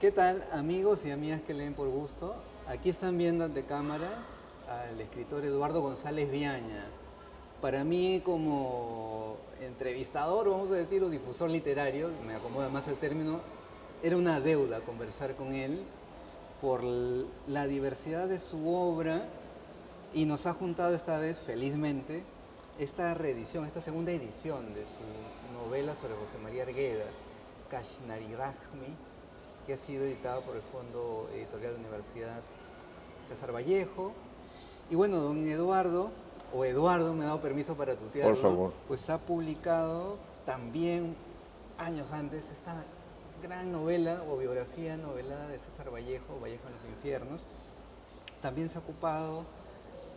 ¿Qué tal, amigos y amigas que leen por gusto? Aquí están viendo ante cámaras al escritor Eduardo González Viaña. Para mí, como entrevistador, vamos a decir, o difusor literario, me acomoda más el término, era una deuda conversar con él por la diversidad de su obra y nos ha juntado esta vez, felizmente, esta reedición, esta segunda edición de su novela sobre José María Arguedas, Kashnarirakhmi, que ha sido editado por el Fondo Editorial de la Universidad César Vallejo. Y bueno, don Eduardo, o Eduardo, me ha dado permiso para Por tutearlo, favor. pues ha publicado también años antes esta gran novela o biografía novelada de César Vallejo, Vallejo en los infiernos. También se ha ocupado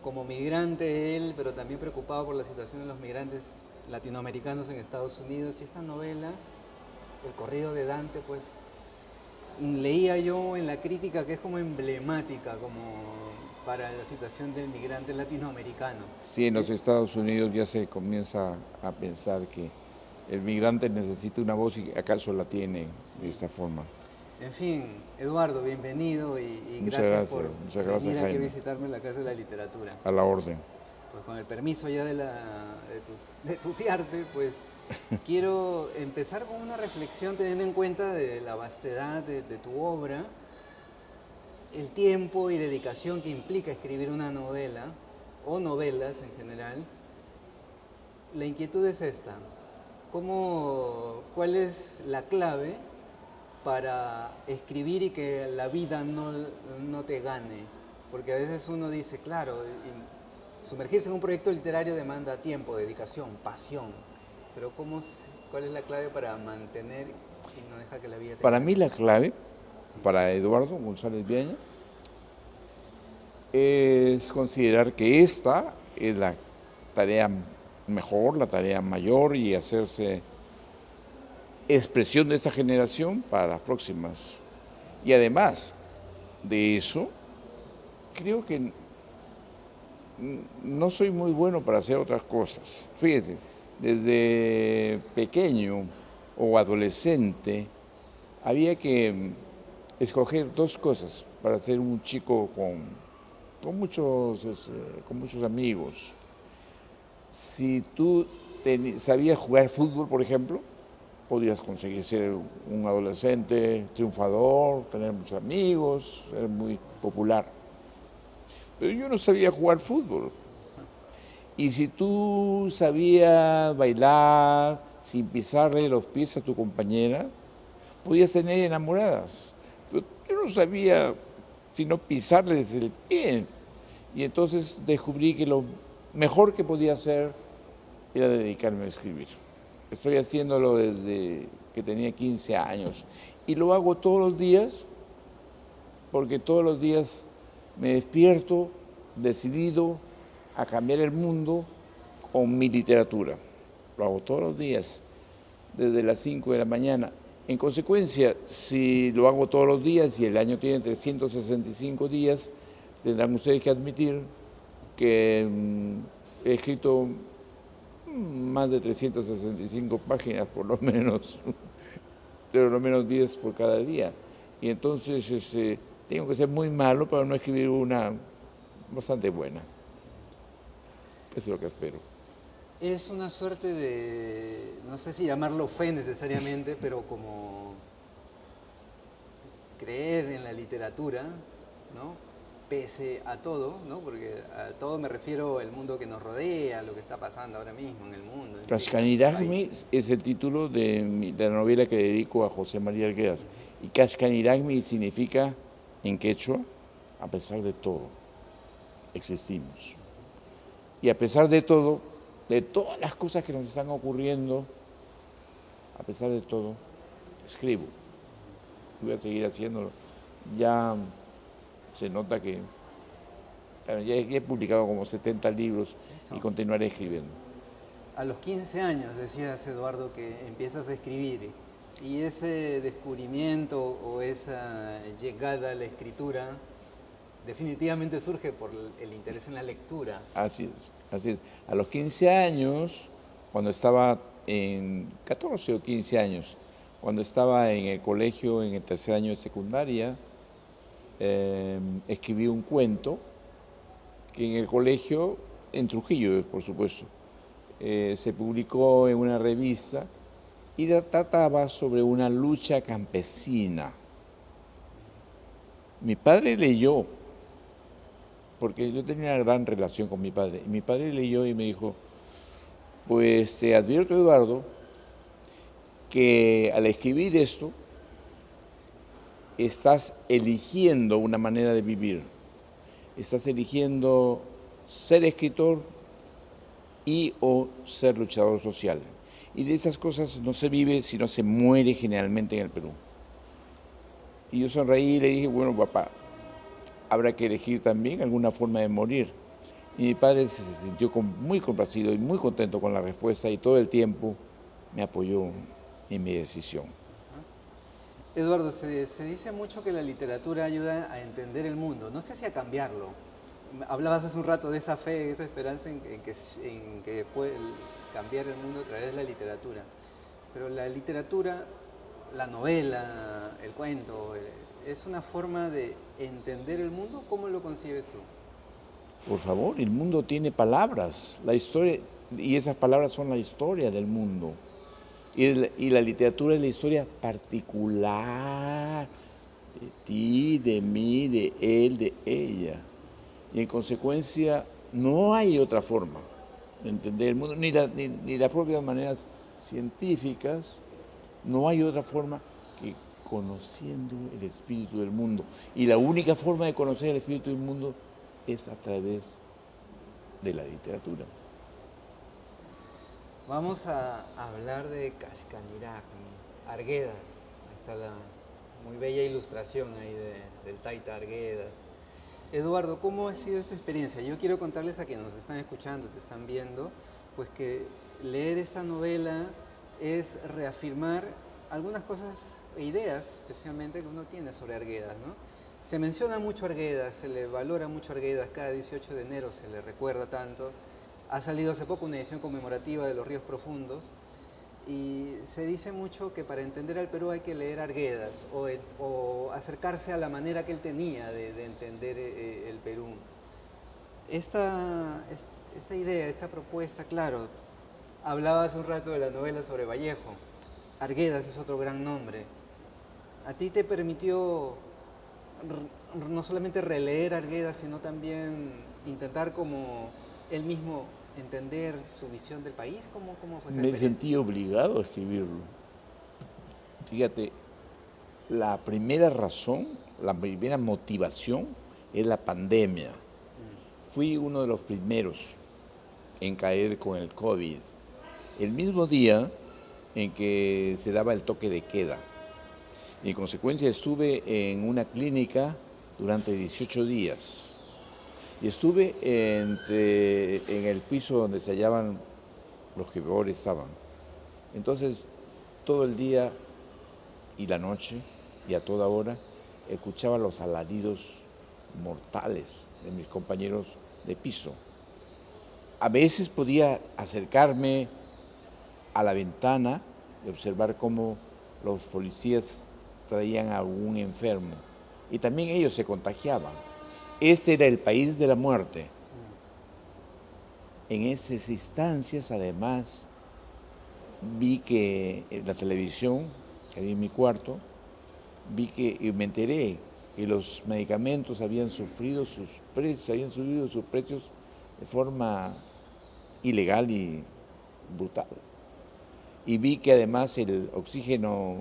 como migrante él, pero también preocupado por la situación de los migrantes latinoamericanos en Estados Unidos. Y esta novela, El corrido de Dante, pues leía yo en la crítica que es como emblemática como para la situación del migrante latinoamericano. Sí, en los Estados Unidos ya se comienza a pensar que el migrante necesita una voz y acaso la tiene de Sí. esta forma. En fin, Eduardo, bienvenido y gracias por Muchas gracias venir aquí a Jaime, visitarme en la Casa de la Literatura. a la orden. Pues con el permiso ya de tutearte, pues quiero empezar con una reflexión teniendo en cuenta de la vastedad de tu obra, el tiempo y dedicación que implica escribir una novela o novelas en general. La inquietud es esta: ¿cuál es la clave para escribir y que la vida no te gane? Porque a veces uno dice, claro, sumergirse en un proyecto literario demanda tiempo, dedicación, pasión, pero ¿cuál es la clave para mantener y no dejar que la vida te Para gane? mí la clave, Sí. para Eduardo González Viaña, es considerar que esta es la tarea mejor, la tarea mayor y hacerse expresión de esta generación para las próximas. Y además de eso, creo que no soy muy bueno para hacer otras cosas. Fíjate, desde pequeño o adolescente había que escoger dos cosas para ser un chico con muchos amigos. Si tú sabías jugar fútbol, por ejemplo, podrías conseguir ser un adolescente triunfador, tener muchos amigos, ser muy popular. Pero yo no sabía jugar fútbol. Y si tú sabías bailar sin pisarle los pies a tu compañera, podías tener enamoradas. Pero yo no sabía sino pisarle desde el pie. Y entonces descubrí que lo mejor que podía hacer era dedicarme a escribir. Estoy haciéndolo desde que tenía 15 años. Y lo hago todos los días, porque todos los días me despierto decidido a cambiar el mundo con mi literatura. Lo hago todos los días, desde las 5 de la mañana. En consecuencia, si lo hago todos los días y el año tiene 365 días, tendrán ustedes que admitir que he escrito más de 365 páginas, por lo menos 10 por cada día. Y entonces tengo que ser muy malo para no escribir una bastante buena. Eso es lo que espero. Es una suerte de, no sé si llamarlo fe necesariamente, pero como creer en la literatura, ¿no? Pese a todo, ¿no? Porque a todo me refiero al mundo que nos rodea, lo que está pasando ahora mismo en el mundo, en el país. Kashkaniragmi es el título de la novela que dedico a José María Arguedas. Y Kashkaniragmi significa, en quechua, a pesar de todo, existimos. Y a pesar de todo, de todas las cosas que nos están ocurriendo, a pesar de todo, escribo. Voy a seguir haciéndolo. Ya se nota que ya he publicado como 70 libros Eso. y continuaré escribiendo. A los 15 años, decías Eduardo, que empiezas a escribir. Y ese descubrimiento o esa llegada a la escritura definitivamente surge por el interés en la lectura. Así es, así es. A los 15 años, cuando estaba en 14 o 15 años, Cuando estaba en el colegio, en el tercer año de secundaria, escribí un cuento que en el colegio, en Trujillo, por supuesto, se publicó en una revista y trataba sobre una lucha campesina. Mi padre leyó, porque yo tenía una gran relación con mi padre, y mi padre leyó y me dijo, pues te advierto, Eduardo, que al escribir esto estás eligiendo una manera de vivir, estás eligiendo ser escritor y o ser luchador social. Y de esas cosas no se vive, sino se muere generalmente en el Perú. Y yo sonreí y le dije, bueno, papá, habrá que elegir también alguna forma de morir. Y mi padre se sintió muy complacido y muy contento con la respuesta y todo el tiempo me apoyó en mi decisión. Eduardo, se dice mucho que la literatura ayuda a entender el mundo, no sé si a cambiarlo. Hablabas hace un rato de esa fe, esa esperanza en que puede cambiar el mundo a través de la literatura. Pero la literatura, la novela, el cuento, ¿es una forma de entender el mundo? ¿Cómo lo concibes tú? Por favor, el mundo tiene palabras, la historia, y esas palabras son la historia del mundo. Y la literatura es la historia particular de ti, de mí, de él, de ella. Y en consecuencia, no hay otra forma de entender el mundo, ni las propias maneras científicas, no hay otra forma que conociendo el espíritu del mundo. Y la única forma de conocer el espíritu del mundo es a través de la literatura. Vamos a hablar de Kashkaniragni, Arguedas. Ahí está la muy bella ilustración ahí del Taita Arguedas. Eduardo, ¿cómo ha sido esta experiencia? Yo quiero contarles a quienes nos están escuchando, te están viendo, pues que leer esta novela es reafirmar algunas cosas e ideas, especialmente que uno tiene sobre Arguedas, ¿no? Se menciona mucho Arguedas, se le valora mucho Arguedas, cada 18 de enero se le recuerda tanto. Ha salido hace poco una edición conmemorativa de Los Ríos Profundos y se dice mucho que para entender al Perú hay que leer Arguedas o acercarse a la manera que él tenía de entender el Perú. Esta idea, esta propuesta, claro, hablaba hace un rato de la novela sobre Vallejo. Arguedas es otro gran nombre. A ti te permitió no solamente releer Arguedas, sino también intentar como él mismo entender su visión del país. ¿Cómo fue esa Me experiencia? sentí obligado a escribirlo. Fíjate, la primera razón, la primera motivación es la pandemia. Fui uno de los primeros en caer con el COVID. El mismo día en que se daba el toque de queda. Y en consecuencia estuve en una clínica durante 18 días. Y estuve en el piso donde se hallaban los que peor estaban. Entonces, todo el día y la noche y a toda hora escuchaba los alaridos mortales de mis compañeros de piso. A veces podía acercarme a la ventana y observar cómo los policías traían a algún enfermo y también ellos se contagiaban. Ese era el país de la muerte. En esas instancias, además, vi que en la televisión, que había en mi cuarto, y me enteré que los medicamentos habían subido sus precios de forma ilegal y brutal. Y vi que además el oxígeno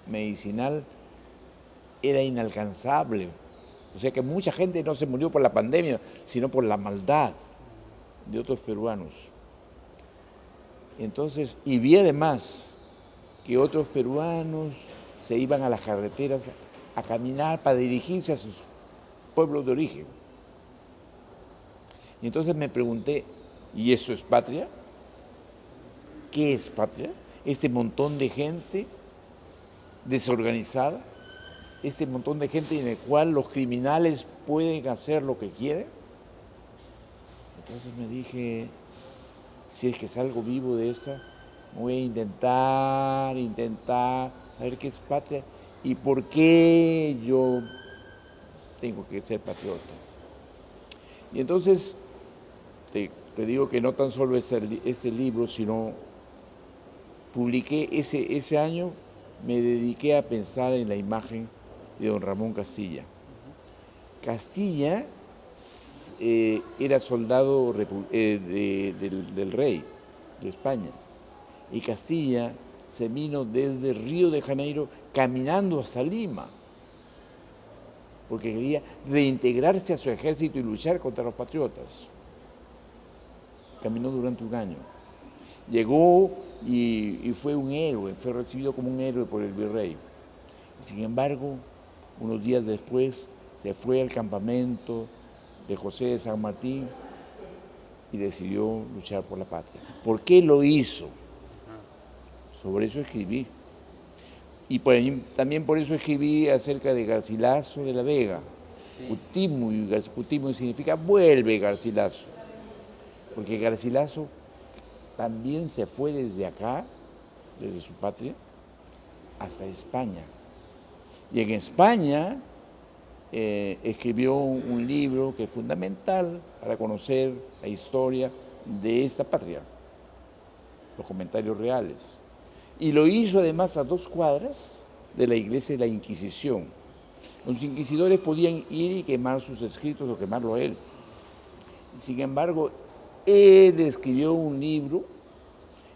medicinal era inalcanzable. O sea que mucha gente no se murió por la pandemia, sino por la maldad de otros peruanos. Entonces, y vi además que otros peruanos se iban a las carreteras a caminar para dirigirse a sus pueblos de origen. Y entonces me pregunté, ¿y eso es patria? ¿Qué es patria? Este montón de gente desorganizada, este montón de gente en el cual los criminales pueden hacer lo que quieren. Entonces me dije, si es que salgo vivo de esa, voy a intentar saber qué es patria y por qué yo tengo que ser patriota. Y entonces te digo que no tan solo este libro, sino publiqué ese año, me dediqué a pensar en la imagen de don Ramón Castilla. Castilla era soldado del rey de España y Castilla se vino desde Río de Janeiro caminando hasta Lima porque quería reintegrarse a su ejército y luchar contra los patriotas. Caminó durante un año. Llegó y fue un héroe, fue recibido como un héroe por el virrey. Sin embargo, unos días después se fue al campamento de José de San Martín y decidió luchar por la patria. ¿Por qué lo hizo? Sobre eso escribí. Y también por eso escribí acerca de Garcilaso de la Vega. Sí. Cutimo significa vuelve Garcilaso. Porque Garcilaso también se fue desde acá, desde su patria, hasta España. Y en España escribió un libro que es fundamental para conocer la historia de esta patria, los comentarios reales. Y lo hizo además a 2 cuadras de la iglesia de la Inquisición. Los inquisidores podían ir y quemar sus escritos o quemarlo a él. Sin embargo, él escribió un libro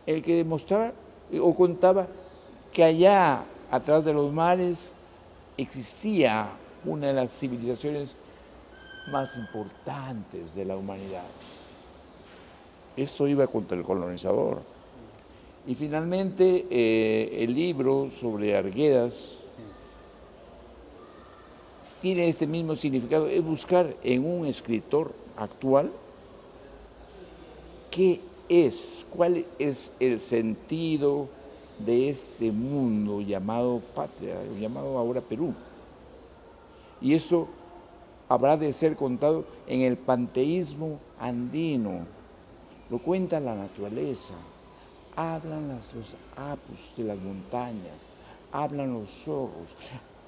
en el que demostraba o contaba que allá, atrás de los mares, existía una de las civilizaciones más importantes de la humanidad. Esto iba contra el colonizador. Y finalmente, el libro sobre Arguedas tiene este mismo significado, es buscar en un escritor actual cuál es el sentido de este mundo llamado patria, llamado ahora Perú. Y eso habrá de ser contado en el panteísmo andino. Lo cuenta la naturaleza. Hablan los apus de las montañas, hablan los zorros,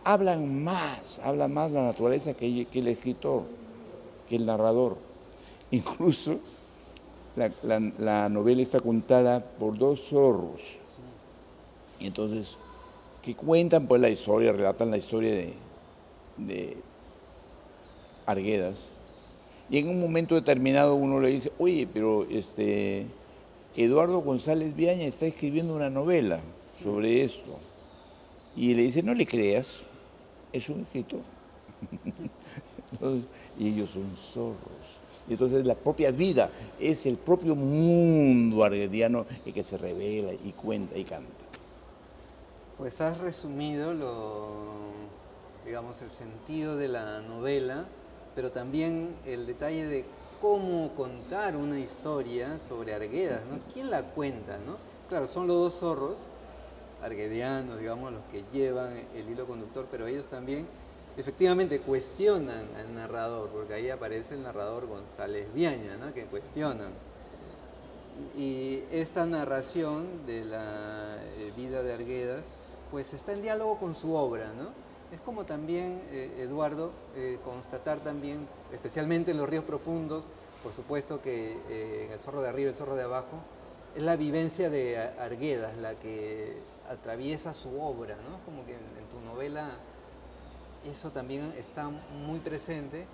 habla más la naturaleza que el escritor, que el narrador. Incluso la novela está contada por 2 zorros. Sí. Y entonces, que cuentan pues la historia, relatan la historia de Arguedas. Y en un momento determinado uno le dice, oye, pero Eduardo González Viaña está escribiendo una novela sobre esto. Y le dice, no le creas, es un escritor. Entonces, y ellos son zorros. Y entonces la propia vida es el propio mundo arguediano el que se revela y cuenta y canta. Pues has resumido digamos, el sentido de la novela, pero también el detalle de cómo contar una historia sobre Arguedas, ¿no? ¿Quién la cuenta, no? Claro, son los 2 zorros arguedianos, digamos, los que llevan el hilo conductor, pero ellos también efectivamente cuestionan al narrador, porque ahí aparece el narrador González Viaña, ¿no? Que cuestionan. Y esta narración de la vida de Arguedas, pues está en diálogo con su obra, ¿no? Es como también, Eduardo, constatar también, especialmente en Los ríos profundos, por supuesto que en El zorro de arriba y El zorro de abajo, es la vivencia de Arguedas la que atraviesa su obra, ¿no? Como que en tu novela eso también está muy presente,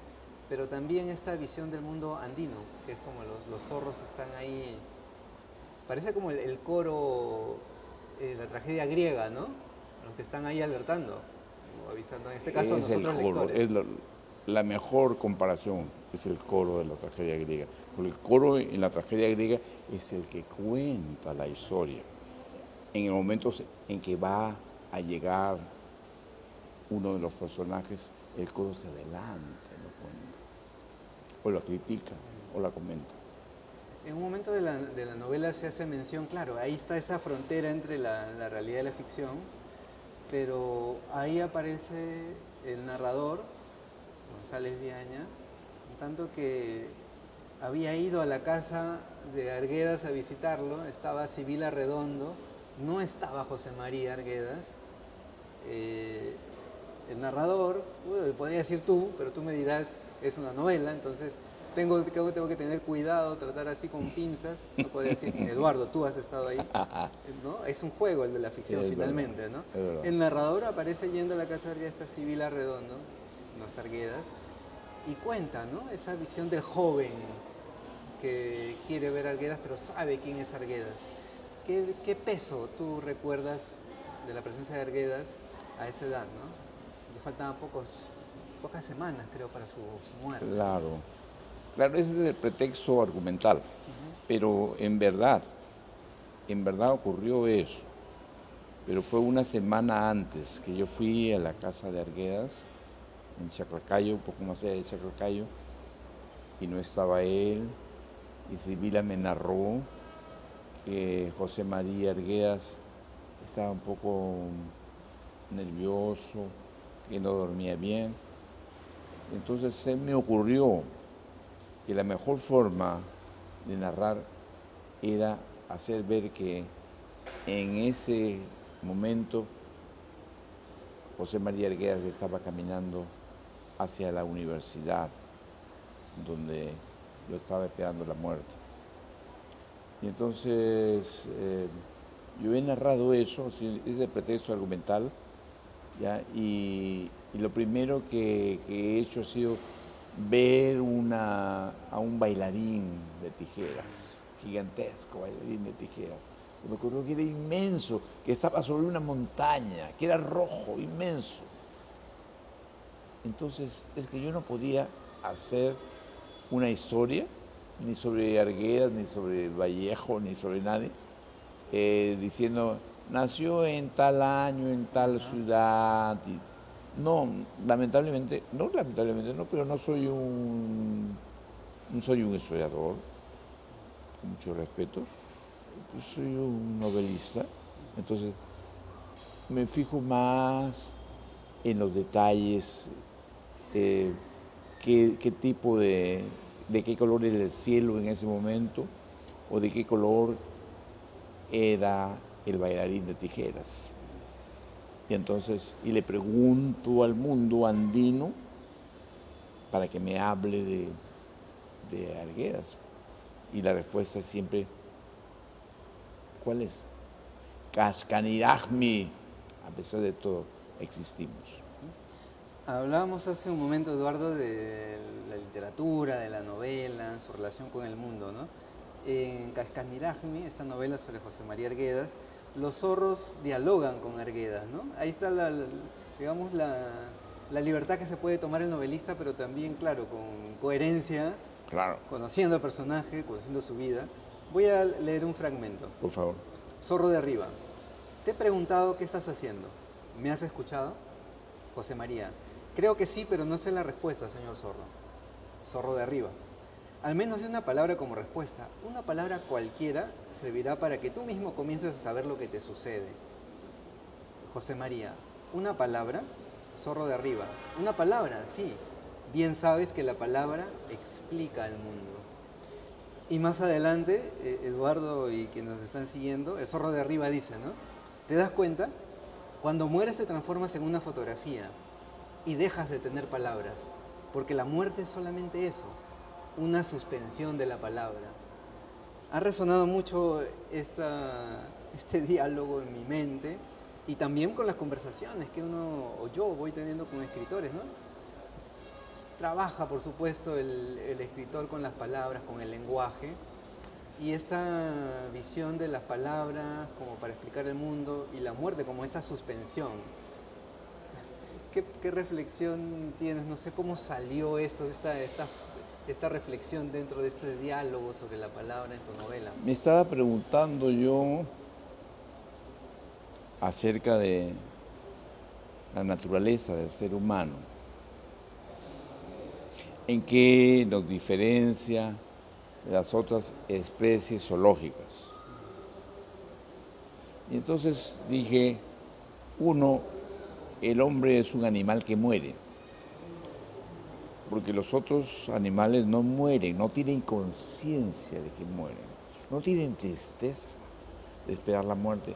pero también esta visión del mundo andino, que es como los zorros están ahí, parece como el coro, la tragedia griega, ¿no? Los que están ahí alertando. Avisando. En este caso, es nosotros el coro, lectores. es la mejor comparación, es el coro de la tragedia griega. Porque el coro en la tragedia griega es el que cuenta la historia. En el momento en que va a llegar uno de los personajes, el coro se adelanta y lo cuenta, o lo critica, o la comenta. En un momento de la novela se hace mención, claro, ahí está esa frontera entre la realidad y la ficción, pero ahí aparece el narrador, González Viaña, en tanto que había ido a la casa de Arguedas a visitarlo, estaba Sibila Redondo, no estaba José María Arguedas, el narrador, bueno, podría decir tú, pero tú me dirás, es una novela, entonces tengo que tener cuidado, tratar así con pinzas. No podría decir, Eduardo, tú has estado ahí, ¿no? Es un juego el de la ficción Es verdad, finalmente, ¿no? es verdad. El narrador aparece yendo a la casa de Arguedas, está Civil Arredondo, no está Arguedas, y cuenta, ¿no? Esa visión del joven que quiere ver a Arguedas, pero sabe quién es Arguedas. ¿Qué peso tú recuerdas de la presencia de Arguedas a esa edad, ¿no? Ya faltaban pocas semanas, creo, para su muerte. Claro, claro, ese es el pretexto argumental, pero en verdad ocurrió eso. Pero fue una semana antes que yo fui a la casa de Arguedas, en Chaclacayo, un poco más allá de Chaclacayo, y no estaba él, y Sibila me narró que José María Arguedas estaba un poco nervioso, que no dormía bien. Entonces se me ocurrió que la mejor forma de narrar era hacer ver que en ese momento José María Arguedas estaba caminando hacia la universidad, donde lo estaba esperando la muerte. Y entonces yo he narrado eso, ese pretexto argumental, ¿ya? Y lo primero que he hecho ha sido ver a un bailarín de tijeras, gigantesco bailarín de tijeras. Y me acuerdo que era inmenso, que estaba sobre una montaña, que era rojo, inmenso. Entonces, es que yo no podía hacer una historia, ni sobre Arguedas, ni sobre Vallejo, ni sobre nadie, diciendo, nació en tal año, en tal ciudad. No, lamentablemente, no, pero no soy no soy un historiador, con mucho respeto, pues soy un novelista, entonces me fijo más en los detalles, qué tipo de qué color era el cielo en ese momento, o de qué color era el bailarín de tijeras. Y entonces, y le pregunto al mundo andino para que me hable de Arguedas. Y la respuesta es siempre, ¿cuál es? Cascaniragmi, a pesar de todo, existimos. Hablábamos hace un momento, Eduardo, de la literatura, de la novela, su relación con el mundo, ¿no? En Cascaniragmi, esta novela sobre José María Arguedas, los zorros dialogan con Arguedas, ¿no? Ahí está digamos, la libertad que se puede tomar el novelista, pero también, claro, con coherencia, Claro, conociendo al personaje, conociendo su vida. Voy a leer un fragmento. por favor. Zorro de arriba. Te he preguntado qué estás haciendo. ¿Me has escuchado? José María. Creo que sí, pero no sé la respuesta, señor Zorro. Zorro de arriba. Al menos de una palabra como respuesta. Una palabra cualquiera servirá para que tú mismo comiences a saber lo que te sucede. José María. ¿Una palabra? Zorro de arriba. Una palabra, sí. Bien sabes que la palabra explica al mundo. Y más adelante, Eduardo y quienes nos están siguiendo, el zorro de arriba dice, ¿no? ¿Te das cuenta? Cuando mueres te transformas en una fotografía y dejas de tener palabras, porque la muerte es solamente eso, una suspensión de la palabra. Ha resonado mucho este diálogo en mi mente y también con las conversaciones que uno o yo voy teniendo con escritores, ¿no? Trabaja, por supuesto, el escritor con las palabras, con el lenguaje, y esta visión de las palabras como para explicar el mundo y la muerte como esa suspensión. ¿Qué reflexión tienes? No sé cómo salió esta reflexión dentro de este diálogo sobre la palabra en tu novela. Me estaba preguntando yo acerca de la naturaleza del ser humano. ¿En qué nos diferencia de las otras especies zoológicas? Y entonces dije, uno, el hombre es un animal que muere, porque los otros animales no mueren, no tienen conciencia de que mueren, no tienen tristeza de esperar la muerte.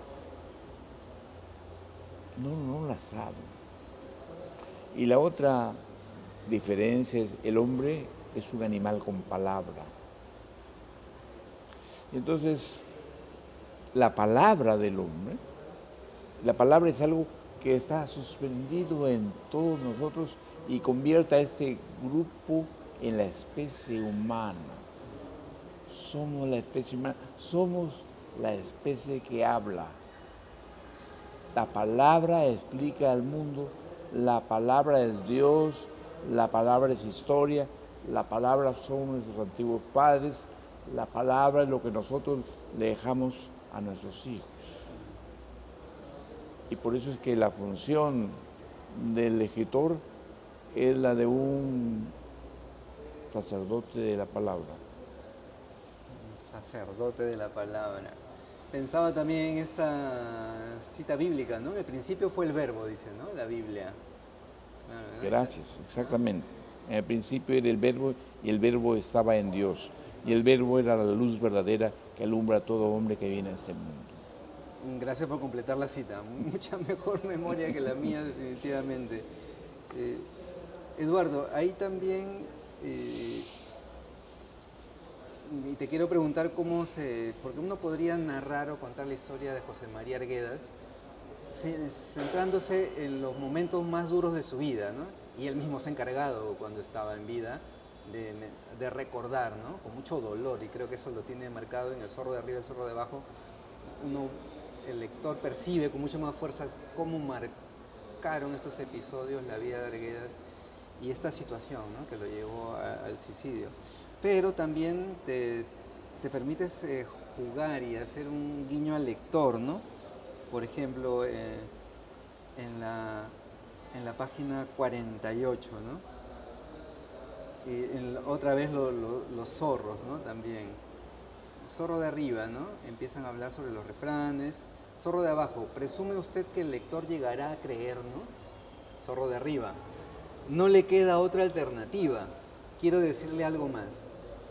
no la saben. Y la otra diferencia es el hombre es un animal con palabra. Y entonces, la palabra del hombre, la palabra es algo que está suspendido en todos nosotros y convierte a este grupo en la especie humana. Somos la especie humana, somos la especie que habla. La palabra explica al mundo, la palabra es Dios, la palabra es historia, la palabra son nuestros antiguos padres, la palabra es lo que nosotros le dejamos a nuestros hijos. Y por eso es que la función del escritor es la de un sacerdote de la palabra. Sacerdote de la palabra. Pensaba también en esta cita bíblica, ¿no? El principio fue el verbo, dice, ¿no? La Biblia. Claro, ¿no? Gracias, exactamente. En el principio era el verbo y el verbo estaba en Dios. Y el verbo era la luz verdadera que alumbra a todo hombre que viene a este mundo. Gracias por completar la cita. Mucha mejor memoria que la mía, definitivamente. Eh, Eduardo, ahí también, y te quiero preguntar porque uno podría narrar o contar la historia de José María Arguedas, centrándose en los momentos más duros de su vida, ¿no? Y él mismo se ha encargado cuando estaba en vida de recordar, ¿no? Con mucho dolor, y creo que eso lo tiene marcado en El zorro de arriba y el zorro de abajo. El lector percibe con mucha más fuerza cómo marcaron estos episodios la vida de Arguedas y esta situación, ¿no? Que lo llevó al suicidio. Pero también te permites jugar y hacer un guiño al lector, ¿no? Por ejemplo, en la página 48, ¿no? Otra vez los zorros, ¿no? También. Zorro de arriba, ¿no? Empiezan a hablar sobre los refranes. Zorro de abajo, ¿presume usted que el lector llegará a creernos? Zorro de arriba, no le queda otra alternativa. Quiero decirle algo más.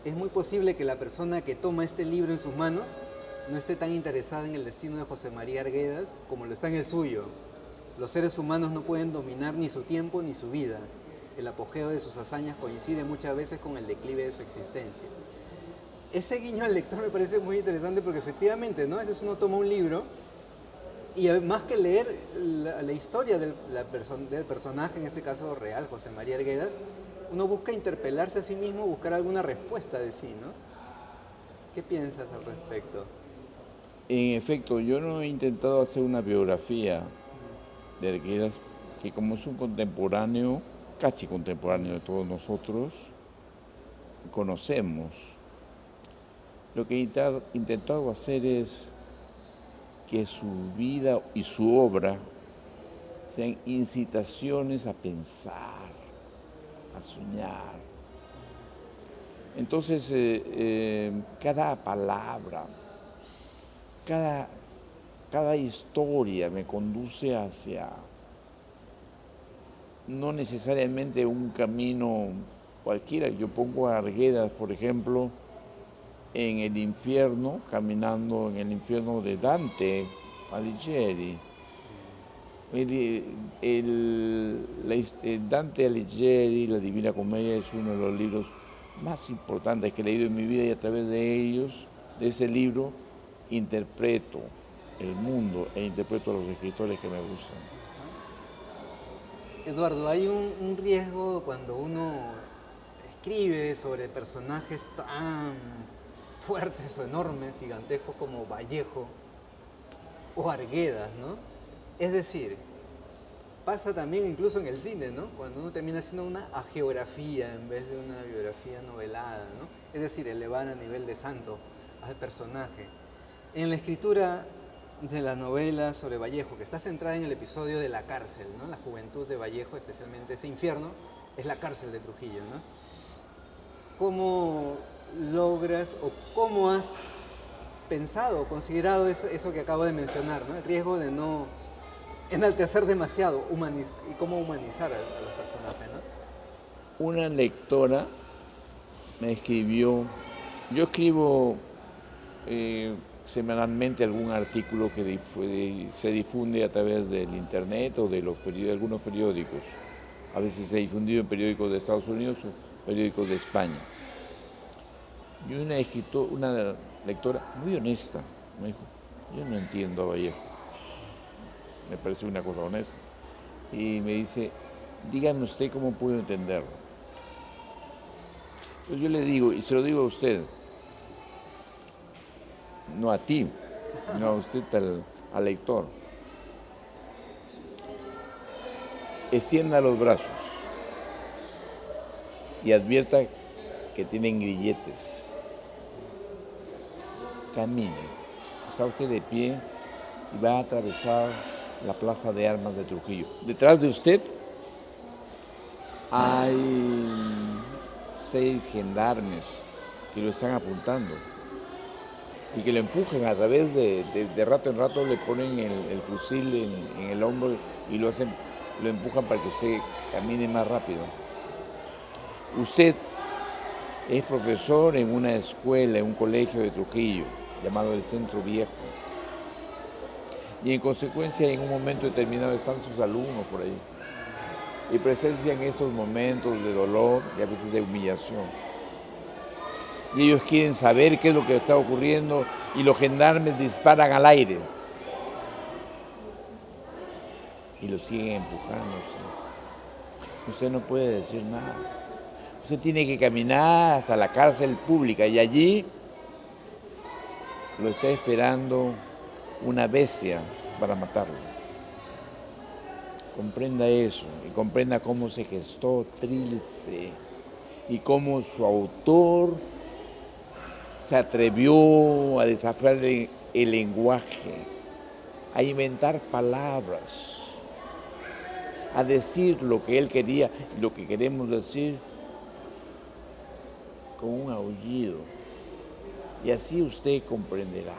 Es muy posible que la persona que toma este libro en sus manos no esté tan interesada en el destino de José María Arguedas como lo está en el suyo. Los seres humanos no pueden dominar ni su tiempo ni su vida. El apogeo de sus hazañas coincide muchas veces con el declive de su existencia. Ese guiño al lector me parece muy interesante porque efectivamente, ¿no? A veces uno toma un libro y más que leer la historia del personaje, en este caso real, José María Arguedas, uno busca interpelarse a sí mismo, buscar alguna respuesta de sí, ¿no? ¿Qué piensas al respecto? En efecto, yo no he intentado hacer una biografía de Arguedas, que como es un contemporáneo, casi contemporáneo de todos nosotros, conocemos. Lo que he intentado hacer es que su vida y su obra sean incitaciones a pensar, a soñar. Entonces, cada palabra, cada historia me conduce hacia no necesariamente un camino cualquiera. Yo pongo a Arguedas, por ejemplo, en el infierno, caminando en el infierno de Dante Alighieri. Dante Alighieri, La Divina Comedia, es uno de los libros más importantes que he leído en mi vida, y a través de ellos, de ese libro, interpreto el mundo e interpreto a los escritores que me gustan. Eduardo, hay un riesgo cuando uno escribe sobre personajes tan fuertes o enormes, gigantescos como Vallejo o Arguedas, ¿no? Es decir, pasa también incluso en el cine, ¿no? Cuando uno termina haciendo una agiografía en vez de una biografía novelada, ¿no? Es decir, elevar a nivel de santo al personaje. En la escritura de la novela sobre Vallejo, que está centrada en el episodio de la cárcel, ¿no? La juventud de Vallejo, especialmente ese infierno, es la cárcel de Trujillo, ¿no? ¿Cómo logras o cómo has pensado o considerado eso que acabo de mencionar, ¿no? El riesgo de no enaltecer demasiado y cómo humanizar a los personajes, ¿no? Una lectora me escribió, yo escribo semanalmente algún artículo que se difunde a través del internet o de algunos periódicos. A veces se ha difundido en periódicos de Estados Unidos o periódicos de España. Y una lectora muy honesta me dijo, yo no entiendo a Vallejo. Me parece una cosa honesta. Y me dice, dígame usted cómo puedo entenderlo. Entonces yo le digo, y se lo digo a usted, no a ti, no a usted, al lector. Extienda los brazos y advierta que tienen grilletes. Camine. Está usted de pie y va a atravesar la Plaza de Armas de Trujillo. Detrás de usted hay 6 gendarmes que lo están apuntando y que lo empujan a través de rato en rato, le ponen el fusil en el hombro y lo empujan para que usted camine más rápido. Usted es profesor en una escuela, en un colegio de Trujillo, llamado el Centro Viejo. Y en consecuencia, en un momento determinado están sus alumnos por ahí. Y presencian esos momentos de dolor y a veces de humillación. Y ellos quieren saber qué es lo que está ocurriendo y los gendarmes disparan al aire. Y lo siguen empujando. Usted no puede decir nada. Usted tiene que caminar hasta la cárcel pública y allí lo está esperando una bestia para matarlo. Comprenda eso y comprenda cómo se gestó Trilce y cómo su autor se atrevió a desafiar el lenguaje, a inventar palabras, a decir lo que él quería, lo que queremos decir, con un aullido. Y así usted comprenderá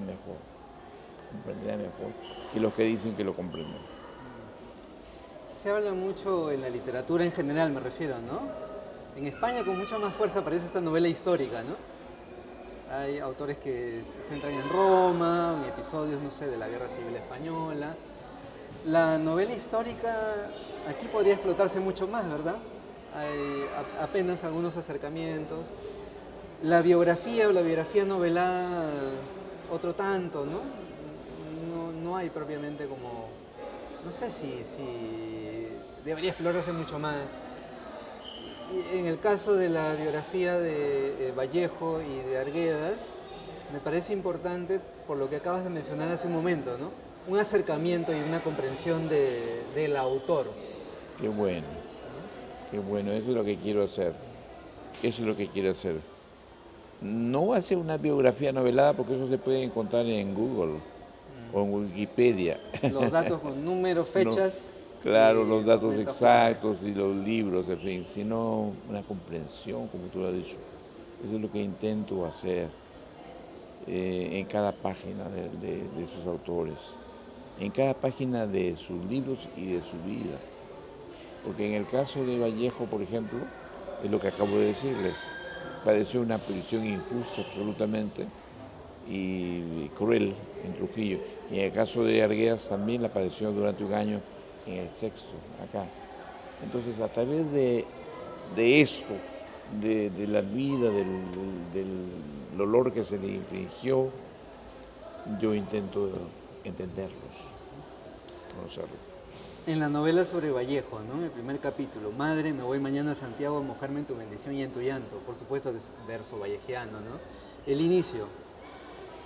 mejor que los que dicen que lo comprenden. Se habla mucho en la literatura en general, me refiero, ¿no? En España con mucha más fuerza aparece esta novela histórica, ¿no? Hay autores que se centran en Roma, en episodios, no sé, de la Guerra Civil Española. La novela histórica aquí podría explotarse mucho más, ¿verdad? Hay apenas algunos acercamientos. La biografía o la biografía novelada, otro tanto, ¿no? No hay propiamente como... No sé si debería explorarse mucho más. Y en el caso de la biografía de Vallejo y de Arguedas, me parece importante por lo que acabas de mencionar hace un momento, ¿no? Un acercamiento y una comprensión del autor. Qué bueno, eso es lo que quiero hacer. No va a ser una biografía novelada porque eso se puede encontrar en Google o en Wikipedia. Los datos con números, fechas. No, claro, los datos exactos y los libros, en fin, sino una comprensión, como tú lo has dicho. Eso es lo que intento hacer en cada página de esos autores, en cada página de sus libros y de su vida. Porque en el caso de Vallejo, por ejemplo, es lo que acabo de decirles, padeció una prisión injusta absolutamente y cruel en Trujillo. Y en el caso de Arguedas también la padeció durante un año en el Sexto, acá. Entonces, a través de esto, de la vida, del dolor que se le infligió, yo intento entenderlos, conocerlos. En la novela sobre Vallejo, ¿no? En el primer capítulo, madre, me voy mañana a Santiago a mojarme en tu bendición y en tu llanto. Por supuesto que es verso vallejiano, ¿no? El inicio.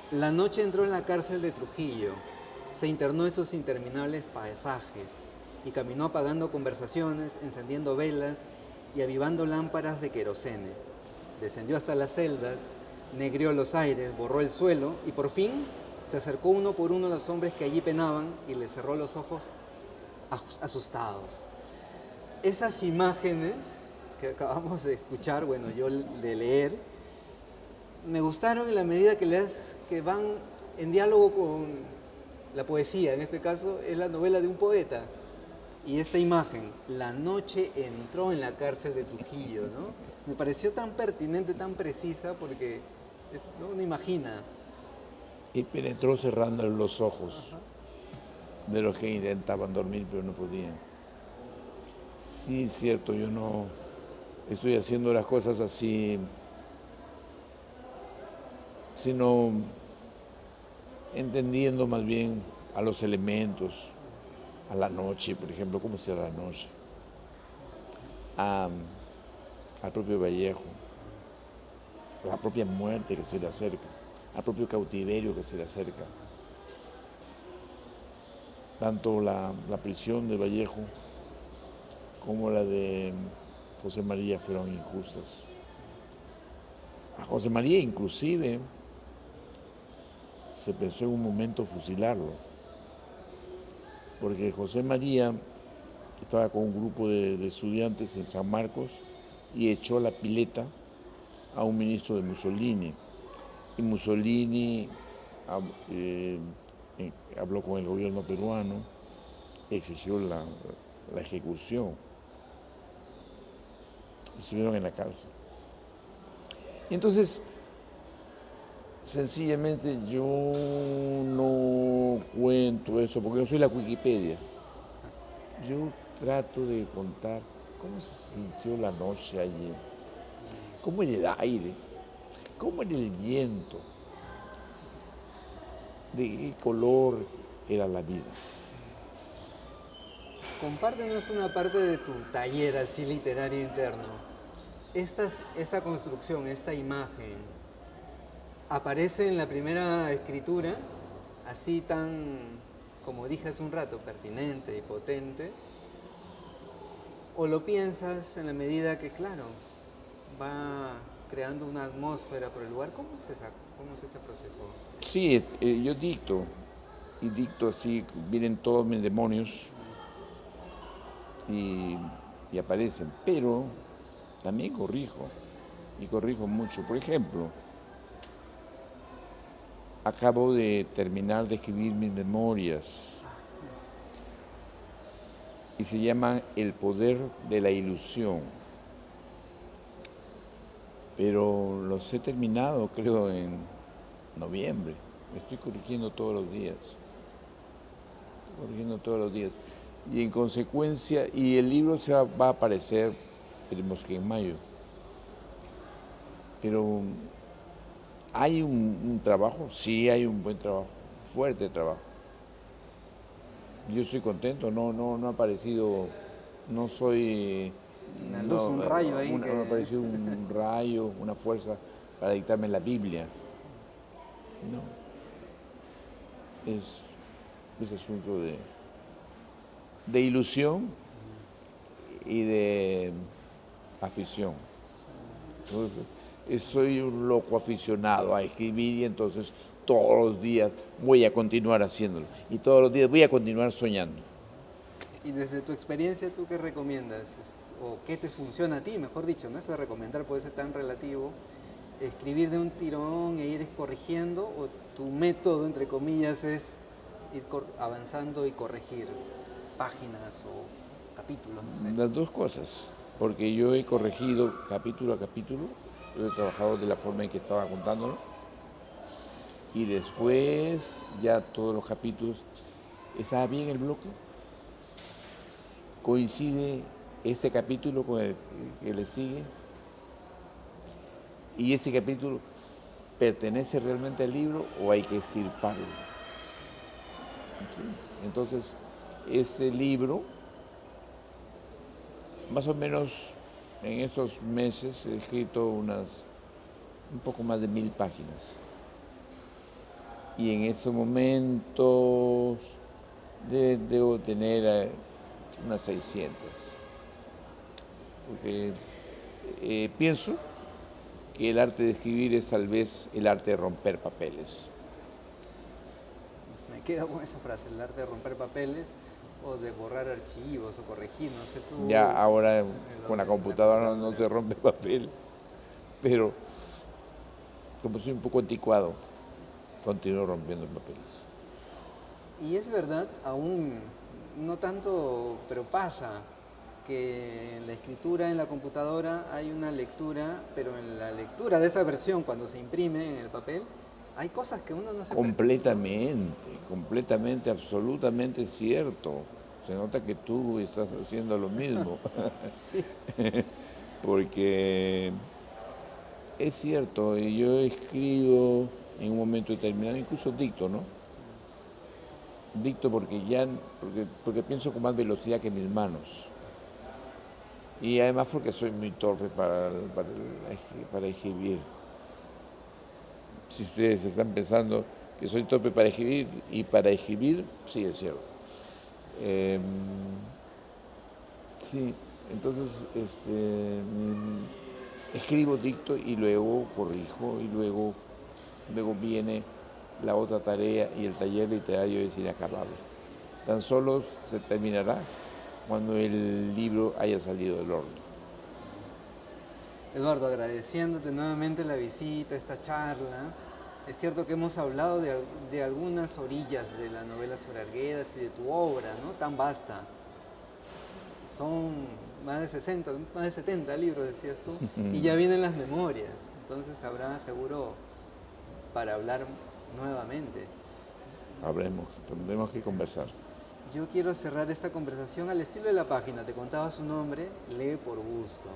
La noche entró en la cárcel de Trujillo, se internó en sus interminables paisajes y caminó apagando conversaciones, encendiendo velas y avivando lámparas de querosene. Descendió hasta las celdas, negrió los aires, borró el suelo y por fin se acercó uno por uno a los hombres que allí penaban y les cerró los ojos asustados. Esas imágenes que acabamos de escuchar, bueno, yo de leer, me gustaron en la medida que van en diálogo con la poesía. En este caso es la novela de un poeta. Y esta imagen, la noche entró en la cárcel de Trujillo, ¿no? Me pareció tan pertinente, tan precisa, porque ¿no? Uno imagina. Y penetró cerrando los ojos Ajá. de los que intentaban dormir pero no podían. Sí, cierto, yo no estoy haciendo las cosas así, sino entendiendo más bien a los elementos, a la noche, por ejemplo, cómo será la noche, a- al propio Vallejo, la propia muerte que se le acerca, al propio cautiverio que se le acerca. Tanto la prisión de Vallejo como la de José María fueron injustas. A José María inclusive se pensó en un momento fusilarlo, porque José María estaba con un grupo de estudiantes en San Marcos y echó la pileta a un ministro de Mussolini. Y Mussolini eh, habló con el gobierno peruano, exigió la ejecución y estuvieron en la cárcel. Y entonces, sencillamente yo no cuento eso porque yo soy la Wikipedia. Yo trato de contar cómo se sintió la noche allí, cómo era el aire, cómo era el viento, de qué color era la vida. Compártenos una parte de tu taller así literario interno. Esta construcción, esta imagen, aparece en la primera escritura, así tan, como dije hace un rato, pertinente y potente, o lo piensas en la medida que, claro, va creando una atmósfera por el lugar. Cómo es ese proceso? Sí, yo dicto, y dicto así, vienen todos mis demonios y, y aparecen, pero también corrijo, y corrijo mucho. Por ejemplo, acabo de terminar de escribir mis memorias y se llaman El poder de la ilusión, pero los he terminado creo en noviembre. Me estoy corrigiendo todos los días, corrigiendo todos los días. Y en consecuencia, y el libro va a aparecer, esperemos que en mayo, pero ¿hay un trabajo? Sí, hay un buen trabajo, fuerte trabajo. Yo estoy contento, no ha aparecido, no soy, Una luz, un rayo ahí no ha que... aparecido un rayo, una fuerza para dictarme la Biblia. No, es asunto de ilusión y de afición. Soy un loco aficionado a escribir y entonces todos los días voy a continuar haciéndolo y todos los días voy a continuar soñando. Y desde tu experiencia, ¿tú qué recomiendas? ¿O qué te funciona a ti, mejor dicho? No eso de recomendar puede ser tan relativo. ¿Escribir de un tirón e ir corrigiendo? ¿O tu método, entre comillas, es ir avanzando y corregir páginas o capítulos, no sé? Las dos cosas, porque yo he corregido capítulo a capítulo, yo he trabajado de la forma en que estaba contándolo y después ya todos los capítulos, ¿estaba bien el bloque? ¿Coincide este capítulo con el que le sigue? ¿Y ese capítulo pertenece realmente al libro o hay que extirparlo? ¿Sí? Entonces, ese libro, más o menos en estos meses he escrito un poco más de 1000 páginas. Y en estos momentos debo tener unas 600. Porque pienso que el arte de escribir es tal vez el arte de romper papeles. Me quedo con esa frase, el arte de romper papeles o de borrar archivos o corregir, no sé Ya tú, ahora lo con la de la computadora no computadora. se rompe papel, pero como soy un poco anticuado, continúo rompiendo papeles. Y es verdad, aún no tanto, pero pasa. que en la escritura en la computadora hay una lectura, pero en la lectura de esa versión, cuando se imprime en el papel, hay cosas que uno no se percata, ¿no? Completamente, absolutamente cierto. Se nota que tú estás haciendo lo mismo, Sí. porque es cierto, yo escribo en un momento determinado, incluso dicto, ¿no? Dicto porque pienso con más velocidad que mis manos. Y además porque soy muy torpe para escribir. Si ustedes están pensando que soy torpe para escribir y para escribir, sí es cierto. Eh, sí, entonces escribo, dicto y luego corrijo y luego viene la otra tarea y el taller literario es inacabable. Tan solo se terminará cuando el libro haya salido del horno. Eduardo, agradeciéndote nuevamente la visita, esta charla. Es cierto que hemos hablado de algunas orillas de la novela sobre Arguedas y de tu obra, ¿no? Tan vasta. Son más de 60, más de 70 libros, decías tú, y ya vienen las memorias. Entonces habrá seguro para hablar nuevamente. Tendremos que conversar. Yo quiero cerrar esta conversación al estilo de la página. Te contaba su nombre, lee por gusto.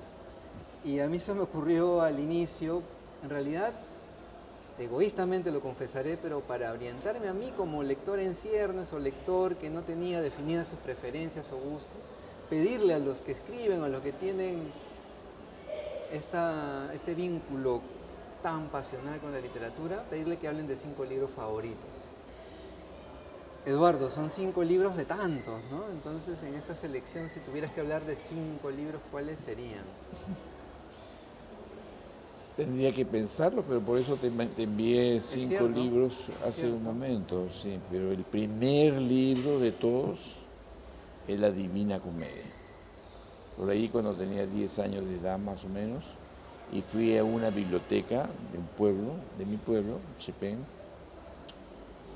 Y a mí se me ocurrió al inicio, en realidad, egoístamente lo confesaré, pero para orientarme a mí como lector en ciernes o lector que no tenía definidas sus preferencias o gustos, pedirle a los que escriben, a los que tienen este vínculo tan pasional con la literatura, pedirle que hablen de 5 libros favoritos. Eduardo, son 5 libros de tantos, ¿no? Entonces, en esta selección, si tuvieras que hablar de 5 libros, ¿cuáles serían? Tendría que pensarlo, pero por eso te envié Es 5 cierto, libros es hace un cierto. momento, sí. Pero el primer libro de todos es La Divina Comedia. Por ahí cuando tenía 10 años de edad más o menos, y fui a una biblioteca de un pueblo, de mi pueblo, Chepén,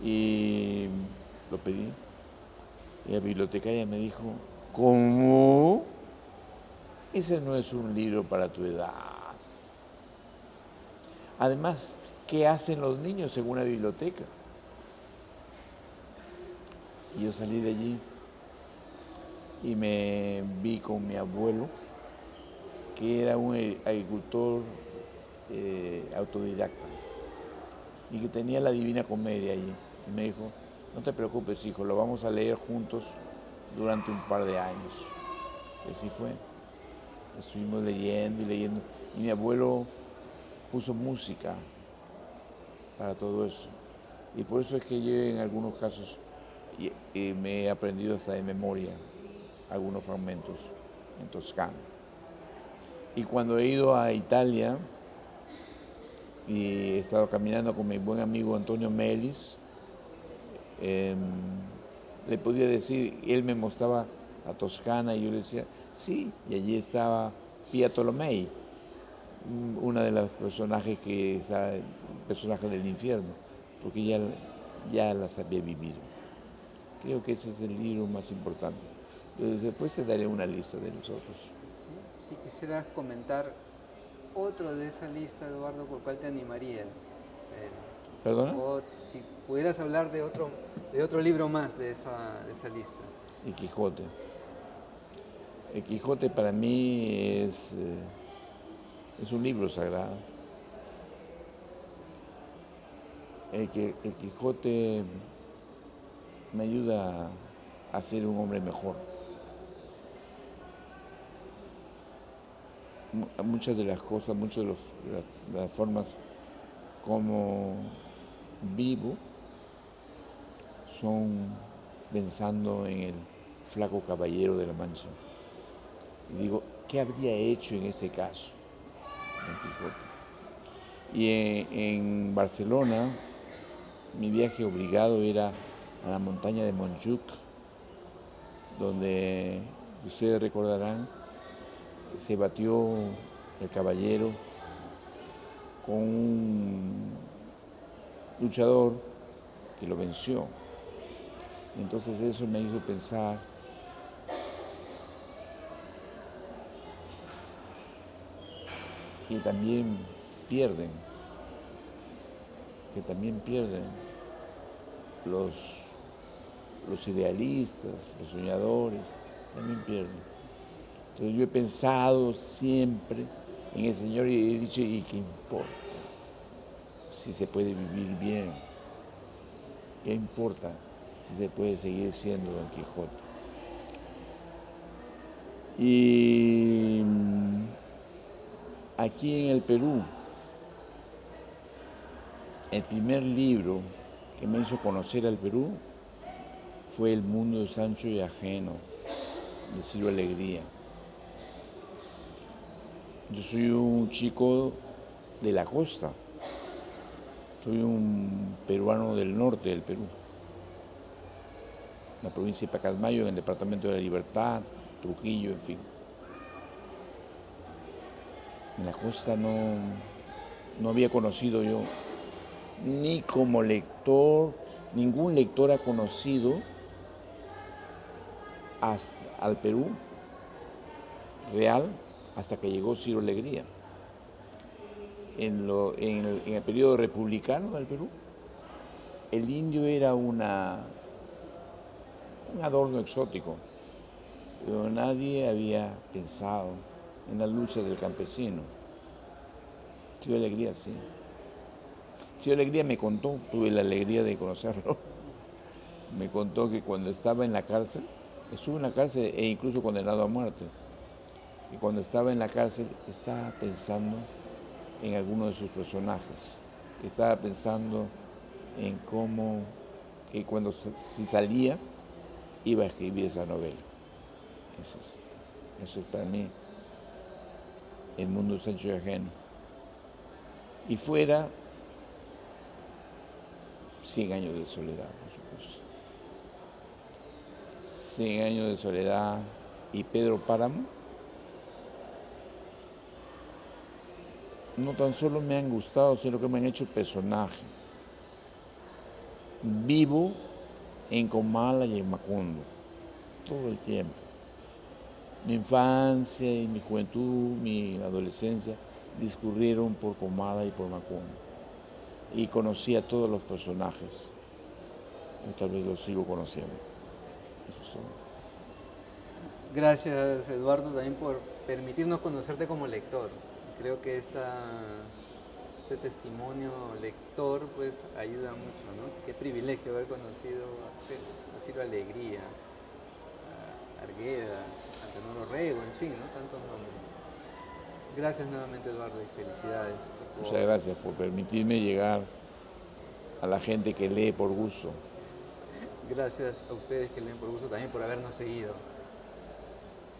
y lo pedí. Y la bibliotecaria me dijo, ¿cómo? Ese no es un libro para tu edad. Además, ¿qué hacen los niños en una biblioteca? Y yo salí de allí y me vi con mi abuelo, que era un agricultor autodidacta y que tenía la Divina Comedia allí. Y me dijo, no te preocupes, hijo, lo vamos a leer juntos durante un par de años. Y así fue. Estuvimos leyendo y leyendo. Y mi abuelo puso música para todo eso. Y por eso es que yo en algunos casos me he aprendido hasta de memoria algunos fragmentos en toscano. Y cuando he ido a Italia y he estado caminando con mi buen amigo Antonio Melis, le podía decir, él me mostraba la Toscana y yo le decía, sí, y allí estaba Pia Tolomei, una de los personajes que está, el personaje del infierno, porque ya las había vivido. Creo que ese es el libro más importante. Entonces después te daré una lista de los otros. ¿Sí? Si quisieras comentar otro de esa lista, Eduardo, ¿por cuál te animarías? O sea, el ¿Perdona? Quijote, si pudieras hablar de otro libro más de esa lista. El Quijote. El Quijote para mí es un libro sagrado. El Quijote me ayuda a ser un hombre mejor. Muchas de las cosas, muchas de las formas como vivo son pensando en el flaco caballero de la Mancha. Y digo, ¿qué habría hecho en este caso Don Quijote? Y en Barcelona, mi viaje obligado era a la montaña de Montjuic, donde ustedes recordarán, se batió el caballero con un luchador que lo venció. Entonces eso me hizo pensar que también pierden, que también pierden los, los idealistas, los soñadores, también pierden. Entonces yo he pensado siempre en el Señor y he dicho, ¿y qué importa? Si se puede vivir bien, ¿qué importa si se puede seguir siendo Don Quijote? Y aquí en el Perú, el primer libro que me hizo conocer al Perú fue El mundo de Sancho y Ajeno, de Ciro Alegría. Yo soy un chico de la costa, soy un peruano del norte del Perú, la provincia de Pacasmayo, en el departamento de La Libertad, Trujillo, en fin. En la costa no había conocido yo, ni como lector, ningún lector ha conocido al Perú real hasta que llegó Ciro Alegría. En el periodo republicano del Perú, el indio era un adorno exótico, pero nadie había pensado en la lucha del campesino. Ciro Alegría sí. Ciro Alegría me contó, tuve la alegría de conocerlo, me contó que cuando estaba en la cárcel, estuvo en la cárcel e incluso condenado a muerte, y cuando estaba en la cárcel estaba pensando en alguno de sus personajes, estaba pensando en cómo, que cuando si salía, iba a escribir esa novela. Eso es para mí el mundo de Sancho y Ajeno. Y fuera, 100 años de soledad, por supuesto. 100 años de soledad y Pedro Páramo, no tan solo me han gustado, sino que me han hecho personaje. Vivo en Comala y en Macondo, todo el tiempo. Mi infancia y mi juventud, mi adolescencia, discurrieron por Comala y por Macondo. Y conocí a todos los personajes. Y tal vez los sigo conociendo. Eso es todo. Gracias, Eduardo, también por permitirnos conocerte como lector. Creo que este testimonio lector pues ayuda mucho, ¿no? Qué privilegio haber conocido a Ciro Alegría, a Argueda, a Antenor Orrego, en fin, ¿no? Tantos nombres. Gracias nuevamente, Eduardo, y felicidades por tu Muchas obra. gracias por permitirme llegar a la gente que lee por gusto. Gracias a ustedes que leen por gusto también por habernos seguido.